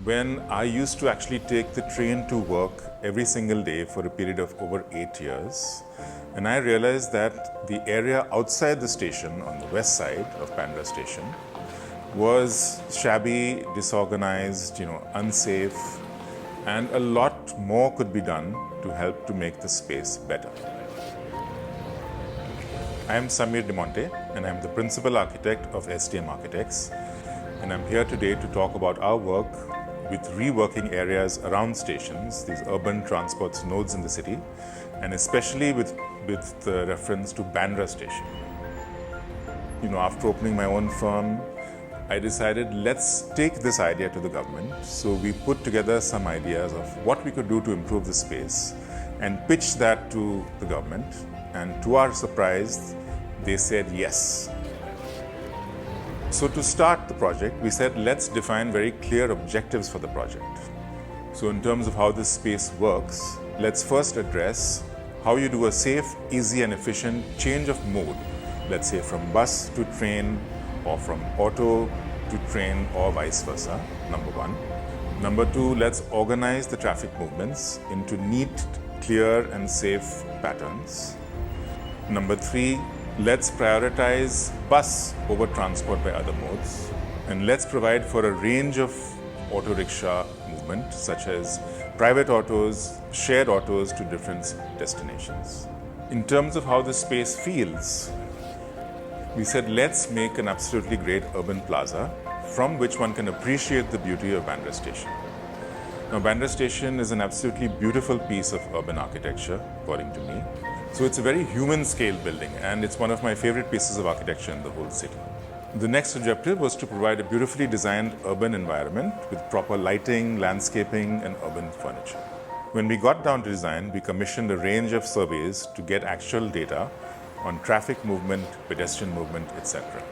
when I used to actually take the train to work every single day for a period of over 8 years. And I realized that the area outside the station on the west side of Bandra station was shabby, disorganized, unsafe, and a lot more could be done to help to make the space better. I am Samir D'Monte and I am the Principal Architect of STM Architects, and I'm here today to talk about our work with reworking areas around stations, these urban transport nodes in the city, and especially with reference to Bandra station. After opening my own firm, I decided let's take this idea to the government. So we put together some ideas of what we could do to improve the space and pitched that to the government. And to our surprise, they said yes. So to start the project, we said let's define very clear objectives for the project. So in terms of how this space works, let's first address how you do a safe, easy and efficient change of mode. Let's say from bus to train or from auto to train or vice versa, number one. Number two, let's organize the traffic movements into neat, clear and safe patterns. Number three, let's prioritize bus over transport by other modes, and let's provide for a range of auto rickshaw movement such as private autos, shared autos to different destinations. In terms of how the space feels, we said let's make an absolutely great urban plaza from which one can appreciate the beauty of Bandra Station. Now, Bandra Station is an absolutely beautiful piece of urban architecture, according to me. So it's a very human scale building, and it's one of my favorite pieces of architecture in the whole city. The next objective was to provide a beautifully designed urban environment with proper lighting, landscaping and urban furniture. When we got down to design, we commissioned a range of surveys to get actual data on traffic movement, pedestrian movement, etc.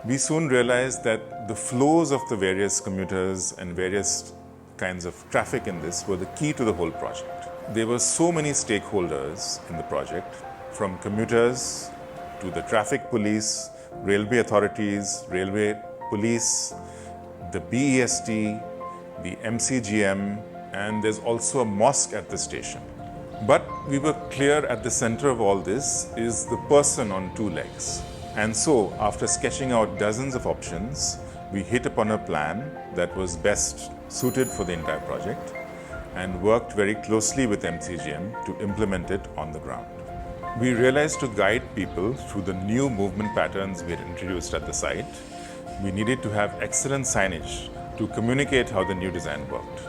We soon realized that the flows of the various commuters and various kinds of traffic in this were the key to the whole project. There were so many stakeholders in the project, from commuters to the traffic police, railway authorities, railway police, the BEST, the MCGM, and there's also a mosque at the station. But we were clear at the center of all this is the person on two legs. And so, after sketching out dozens of options, we hit upon a plan that was best suited for the entire project and worked very closely with MCGM to implement it on the ground. We realized to guide people through the new movement patterns we had introduced at the site, we needed to have excellent signage to communicate how the new design worked.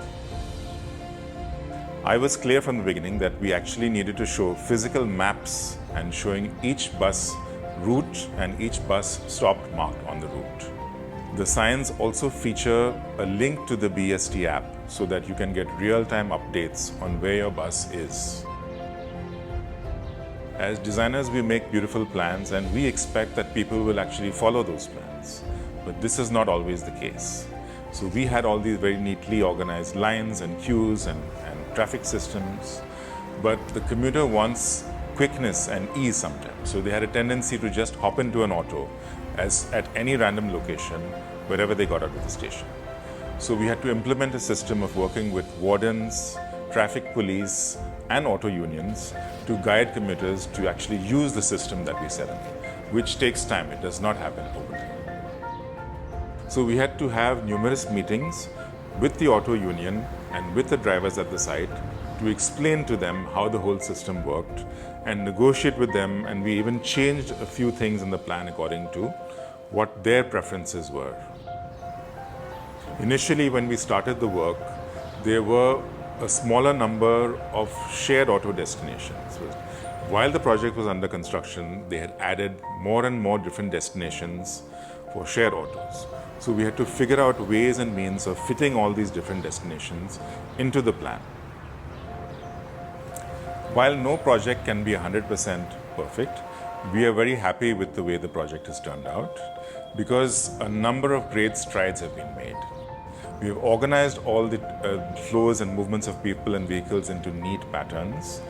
I was clear from the beginning that we actually needed to show physical maps and showing each bus route and each bus stop marked on the route. The signs also feature a link to the BEST app so that you can get real-time updates on where your bus is. As designers, we make beautiful plans and we expect that people will actually follow those plans. But this is not always the case. So we had all these very neatly organized lines and queues and traffic systems, but the commuter wants quickness and ease sometimes. So they had a tendency to just hop into an auto at any random location wherever they got out of the station. So we had to implement a system of working with wardens, traffic police and auto unions to guide commuters to actually use the system that we set up, which takes time. It does not happen overnight. So we had to have numerous meetings with the auto union and with the drivers at the site to explain to them how the whole system worked and negotiate with them, and we even changed a few things in the plan according to what their preferences were. Initially, when we started the work, there were a smaller number of shared auto destinations. While the project was under construction, they had added more and more different destinations for shared autos. So we had to figure out ways and means of fitting all these different destinations into the plan. While no project can be 100% perfect, we are very happy with the way the project has turned out because a number of great strides have been made. We have organized all the flows and movements of people and vehicles into neat patterns.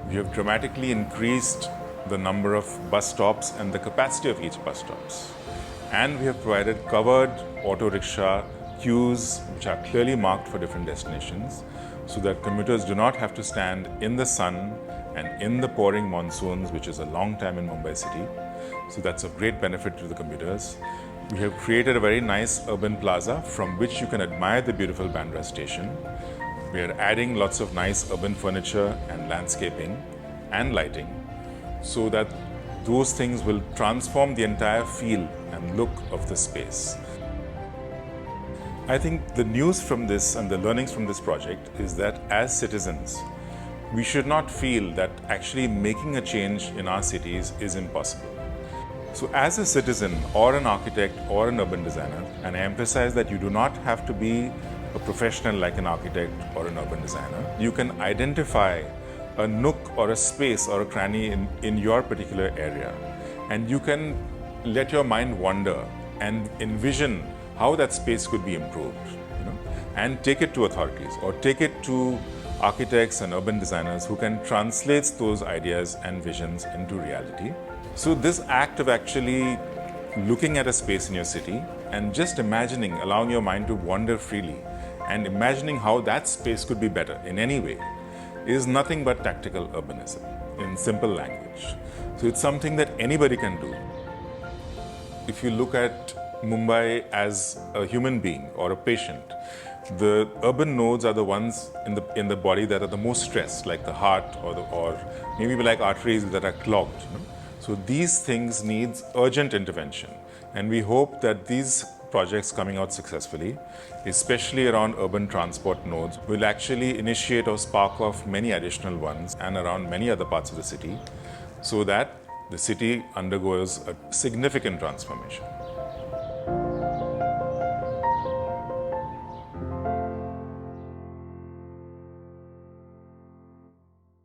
We have dramatically increased the number of bus stops and the capacity of each bus stops. And we have provided covered auto rickshaw queues which are clearly marked for different destinations so that commuters do not have to stand in the sun and in the pouring monsoons, which is a long time in Mumbai city. So that's a great benefit to the commuters. We have created a very nice urban plaza from which you can admire the beautiful Bandra station. We are adding lots of nice urban furniture and landscaping and lighting so that those things will transform the entire feel and look of the space. I think the news from this and the learnings from this project is that as citizens, we should not feel that actually making a change in our cities is impossible. So as a citizen or an architect or an urban designer, and I emphasize that you do not have to be a professional like an architect or an urban designer, you can identify a nook or a space or a cranny in your particular area, and you can let your mind wander and envision how that space could be improved, and take it to authorities or take it to architects and urban designers who can translate those ideas and visions into reality. So this act of actually looking at a space in your city and just imagining, allowing your mind to wander freely and imagining how that space could be better in any way is nothing but tactical urbanism in simple language. So it's something that anybody can do. If you look at Mumbai as a human being or a patient, the urban nodes are the ones in the body that are the most stressed, like the heart or maybe like arteries that are clogged. So these things need urgent intervention, and we hope that these projects coming out successfully, especially around urban transport nodes, will actually initiate or spark off many additional ones and around many other parts of the city so that the city undergoes a significant transformation.